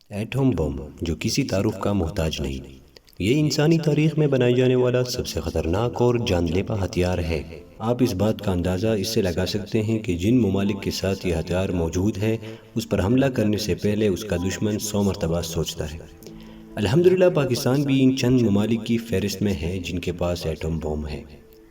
Atom bomb جو کسی تعارف کا محتاج نہیں، یہ انسانی تاریخ میں بنائی جانے والا سب سے خطرناک اور جان لیوا ہتھیار ہے۔ آپ اس بات کا اندازہ اس سے لگا سکتے ہیں کہ جن ممالک کے ساتھ یہ ہتھیار موجود ہے، اس پر حملہ کرنے سے پہلے اس کا دشمن 100 مرتبہ سوچتا ہے۔ الحمدللہ پاکستان بھی ان چند ممالک کی فہرست میں ہے جن کے پاس ایٹم بم ہے۔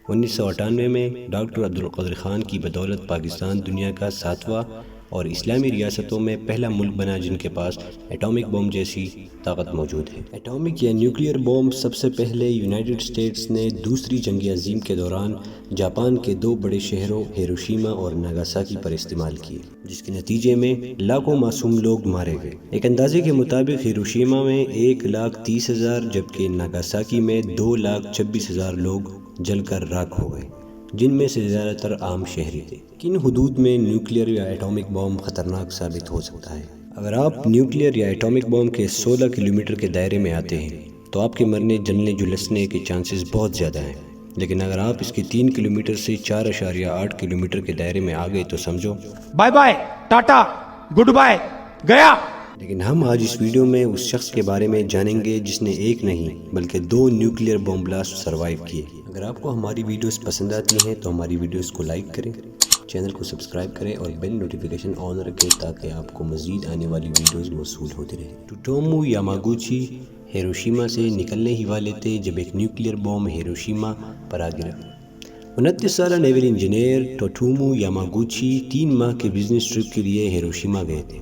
1998 میں ڈاکٹر عبدالقادر خان کی بدولت پاکستان دنیا کا 7واں اور اسلامی ریاستوں میں پہلا ملک بنا جن کے پاس ایٹامک بم جیسی طاقت موجود ہے۔ ایٹامک یا نیوکلیئر بم سب سے پہلے یونائٹڈ اسٹیٹس نے دوسری جنگ عظیم کے دوران جاپان کے دو بڑے شہروں ہیروشیما اور ناگاساکی پر استعمال کیے، جس کے نتیجے میں لاکھوں معصوم لوگ مارے گئے۔ ایک اندازے کے مطابق ہیروشیما میں 1,30,000 جبکہ ناگاساکی میں 2,26,000 لوگ جل کر راکھ ہو گئے، جن میں سے زیادہ تر عام شہری تھے۔ کن حدود میں نیوکلیئر یا ایٹامک بم خطرناک ثابت ہو سکتا ہے؟ اگر آپ نیوکلیئر یا ایٹامک بم کے 16 کلومیٹر کے دائرے میں آتے ہیں تو آپ کے مرنے جلنے جھلسنے کے چانسز بہت زیادہ ہیں، لیکن اگر آپ اس کے 3 کلومیٹر سے 4.8 کلومیٹر کے دائرے میں آ گئے تو سمجھو بائے بائے، ٹاٹا، گڈ بائے، گیا۔ لیکن ہم آج اس ویڈیو میں اس شخص کے بارے میں جانیں گے جس نے ایک نہیں بلکہ 2 نیوکلیئر بم بلاسٹ سروائیو کیے۔ اگر آپ کو ہماری ویڈیوز پسند آتی ہیں تو ہماری ویڈیوز کو لائک کریں، چینل کو سبسکرائب کریں اور بیل نوٹیفیکیشن آن رکھیں تاکہ آپ کو مزید آنے والی ویڈیوز موصول ہوتی رہیں۔ ٹوٹومو یاماگوچی ہیروشیما سے نکلنے ہی والے تھے جب ایک نیوکلیئر بم ہیروشیما پر آ گرا۔ 29 سالہ نیول انجینئر ٹوٹومو یاماگوچی 3 ماہ کے بزنس ٹرپ کے لیے ہیروشیما گئے تھے۔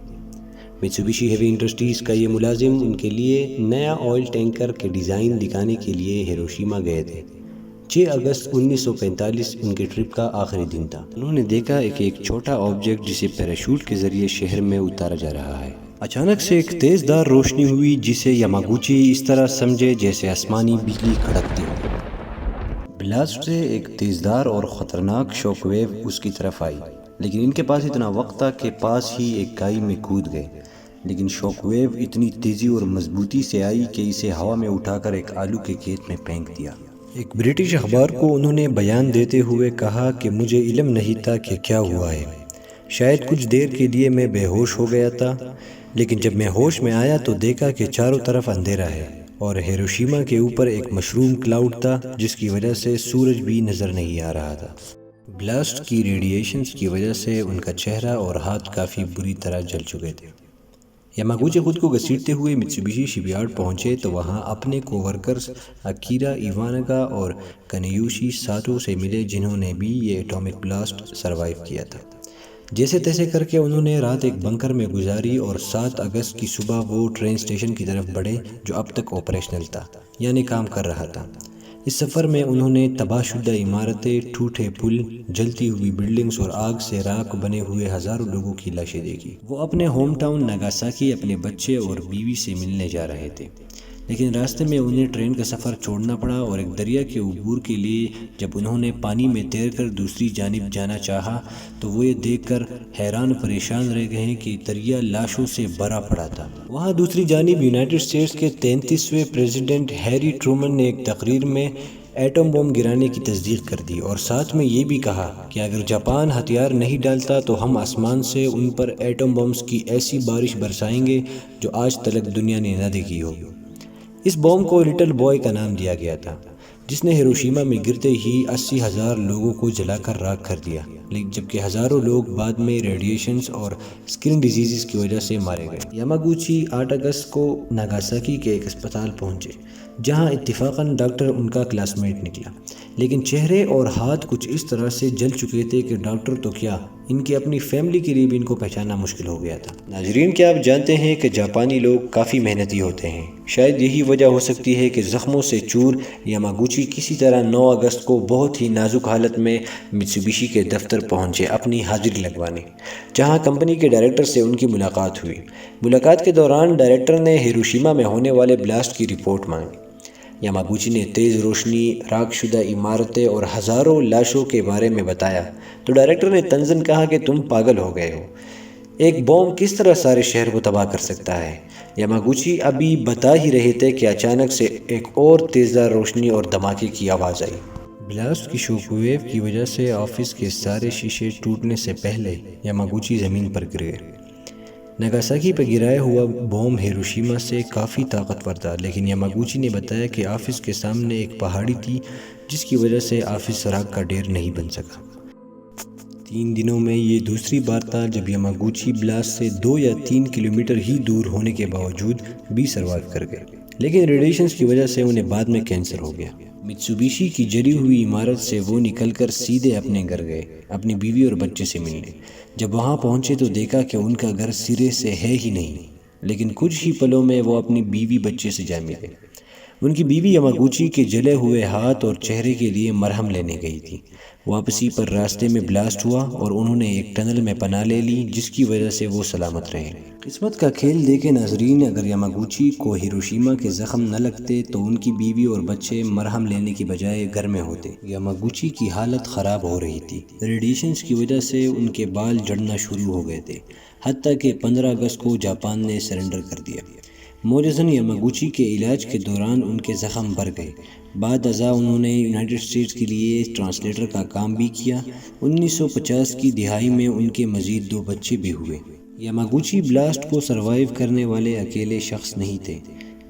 میتسوبیشی ہیوی انڈسٹریز کا یہ ملازم ان کے لیے نیا آئل ٹینکر کے ڈیزائن دکھانے کے لیے ہیروشیما گئے تھے۔ 6 اگست 1945 ان کے ٹرپ کا آخری دن تھا۔ انہوں نے دیکھا کہ ایک چھوٹا آبجیکٹ جسے پیراشوٹ کے ذریعے شہر میں اتارا جا رہا ہے۔ اچانک سے ایک تیز دھار روشنی ہوئی جسے یاماگوچی اس طرح سمجھے جیسے آسمانی بجلی کڑکتی ہو۔ بلاسٹ سے ایک تیز دھار اور خطرناک شاک ویو اس کی طرف آئی، لیکن ان کے پاس اتنا وقت تھا کہ پاس ہی ایک کھائی میں کود گئے، لیکن شاک ویو اتنی تیزی اور مضبوطی سے آئی کہ اسے ہوا میں اٹھا کر ایک آلو کے کھیت میں پھینک دیا۔ ایک برٹش اخبار کو انہوں نے بیان دیتے ہوئے کہا کہ مجھے علم نہیں تھا کہ کیا ہوا ہے، شاید کچھ دیر کے لیے میں بے ہوش ہو گیا تھا، لیکن جب میں ہوش میں آیا تو دیکھا کہ چاروں طرف اندھیرا ہے اور ہیروشیما کے اوپر ایک مشروم کلاؤڈ تھا جس کی وجہ سے سورج بھی نظر نہیں آ رہا تھا۔ بلاسٹ کی ریڈیشنز کی وجہ سے ان کا چہرہ اور ہاتھ کافی بری طرح جل چکے تھے۔ یاماگوچی خود کو گھسیٹتے ہوئے میتسوبیشی شپ یارڈ پہنچے تو وہاں اپنے کوورکرز اکیرا ایواناگا اور کنیوشی ساتو سے ملے جنہوں نے بھی یہ ایٹامک بلاسٹ سروائیو کیا تھا۔ جیسے تیسے کر کے انہوں نے رات ایک بنکر میں گزاری اور 7 اگست کی صبح وہ ٹرین اسٹیشن کی طرف بڑھے جو اب تک آپریشنل تھا، یعنی کام کر رہا تھا۔ اس سفر میں انہوں نے تباہ شدہ عمارتیں، ٹوٹے پل، جلتی ہوئی بلڈنگز اور آگ سے راکھ بنے ہوئے ہزاروں لوگوں کی لاشیں دیکھی۔ وہ اپنے ہوم ٹاؤن ناگاساکی اپنے بچے اور بیوی سے ملنے جا رہے تھے، لیکن راستے میں انہیں ٹرین کا سفر چھوڑنا پڑا اور ایک دریا کے عبور کے لیے جب انہوں نے پانی میں تیر کر دوسری جانب جانا چاہا تو وہ یہ دیکھ کر حیران پریشان رہ گئے کہ دریا لاشوں سے بھرا پڑا تھا۔ وہاں دوسری جانب یونائٹڈ اسٹیٹس کے 33ویں پریزیڈنٹ ہیری ٹرومن نے ایک تقریر میں ایٹم بم گرانے کی تصدیق کر دی اور ساتھ میں یہ بھی کہا کہ اگر جاپان ہتھیار نہیں ڈالتا تو ہم آسمان سے ان پر ایٹم بمز کی ایسی بارش برسائیں گے جو آج تلک دنیا نے نہ دیکھی ہو۔ اس بم کو لٹل بوائے کا نام دیا گیا تھا، جس نے ہیروشیما میں گرتے ہی 80,000 لوگوں کو جلا کر راکھ کر دیا، جبکہ ہزاروں لوگ بعد میں ریڈیشنز اور سکن ڈیزیزز کی وجہ سے مارے گئے۔ یاماگوچی 8 اگست کو ناگاساکی کے ایک اسپتال پہنچے جہاں اتفاقاً ڈاکٹر ان کا کلاس میٹ نکلا، لیکن چہرے اور ہاتھ کچھ اس طرح سے جل چکے تھے کہ ڈاکٹر تو کیا، ان کی اپنی فیملی کے لیے بھی ان کو پہچاننا مشکل ہو گیا تھا۔ ناظرین، کیا آپ جانتے ہیں کہ جاپانی لوگ کافی محنتی ہوتے ہیں؟ شاید یہی وجہ ہو سکتی ہے کہ زخموں سے چور یاماگوچی کسی طرح 9 اگست کو بہت ہی نازک حالت میں میتسوبیشی کے دفتر پہنچے اپنی حاضری لگوانے، جہاں کمپنی کے ڈائریکٹر سے ان کی ملاقات ہوئی۔ ملاقات کے دوران ڈائریکٹر نے ہیروشیما میں ہونے والے بلاسٹ کی رپورٹ مانگی۔ یاماگوچی نے تیز روشنی، راکھ شدہ عمارتیں اور ہزاروں لاشوں کے بارے میں بتایا تو ڈائریکٹر نے طنزاً کہا کہ تم پاگل ہو گئے ہو، ایک بم کس طرح سارے شہر کو تباہ کر سکتا ہے؟ یاماگوچی ابھی بتا ہی رہے تھے کہ اچانک سے ایک اور تیزدار روشنی اور دھماکے کی آواز آئی۔ بلاسٹ کی شوک ویو کی وجہ سے آفس کے سارے شیشے ٹوٹنے سے پہلے یاماگوچی زمین پر گر گئے۔ ناگاساکی پہ گرایا ہوا بوم ہیروشیما سے کافی طاقتور تھا، لیکن یاماگوچی نے بتایا کہ آفس کے سامنے ایک پہاڑی تھی جس کی وجہ سے آفس سراغ کا ڈیر نہیں بن سکا۔ 3 دنوں میں یہ دوسری بار تھا جب یاماگوچی بلاسٹ سے 2 یا 3 کلومیٹر ہی دور ہونے کے باوجود بھی سروائیو کر گئے، لیکن ریڈیشنز کی وجہ سے انہیں بعد میں کینسر ہو گیا۔ میتسوبیشی کی جلی ہوئی عمارت سے وہ نکل کر سیدھے اپنے گھر گئے، اپنی بیوی اور بچے سے ملنے۔ جب وہاں پہنچے تو دیکھا کہ ان کا گھر سرے سے ہے ہی نہیں، لیکن کچھ ہی پلوں میں وہ اپنی بیوی بچے سے جا ملے۔ ان کی بیوی یاماگوچی کے جلے ہوئے ہاتھ اور چہرے کے لیے مرہم لینے گئی تھی۔ واپسی پر راستے میں بلاسٹ ہوا اور انہوں نے ایک ٹنل میں پناہ لے لی، جس کی وجہ سے وہ سلامت رہے۔ قسمت کا کھیل دیکھے ناظرین، اگر یاماگوچی کو ہیروشیما کے زخم نہ لگتے تو ان کی بیوی اور بچے مرہم لینے کی بجائے گھر میں ہوتے۔ یاماگوچی کی حالت خراب ہو رہی تھی، ریڈیشنز کی وجہ سے ان کے بال جھڑنا شروع ہو گئے تھے، حتیٰ کہ 15 اگست کو جاپان نے سرنڈر کر دیا۔ موجزاً یاماگوچی کے علاج کے دوران ان کے زخم بڑھ گئے۔ بعد ازاں انہوں نے یونائٹڈ اسٹیٹس کے لیے ٹرانسلیٹر کا کام بھی کیا۔ 1950 کی دہائی میں ان کے مزید 2 بچے بھی ہوئے۔ یاماگوچی بلاسٹ کو سروائیو کرنے والے اکیلے شخص نہیں تھے،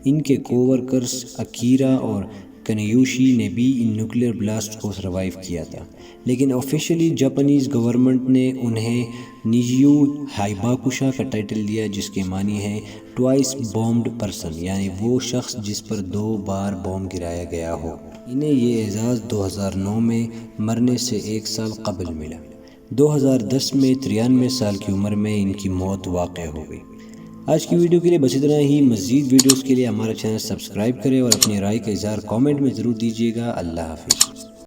ان کے کوورکرز اکیرا اور کنیوشی نے بھی ان نیوکلیئر بلاسٹ کو سروائیو کیا تھا، لیکن آفیشلی جاپانیز گورنمنٹ نے انہیں نیجیو ہائیباکوشا کا ٹائٹل دیا، جس کے معنی ہے ٹوائس بومڈ پرسن، یعنی وہ شخص جس پر 2 بار بوم گرایا گیا ہو۔ انہیں یہ اعزاز 2009 میں مرنے سے 1 سال قبل ملا۔ 2010 میں 93 سال کی عمر میں ان کی موت واقع ہو گئی۔ آج کی ویڈیو کے لیے بس اتنا ہی۔ مزید ویڈیوز کے لیے ہمارا چینل سبسکرائب کریں اور اپنی رائے کا اظہار کامنٹ میں ضرور دیجیے گا۔ اللہ حافظ۔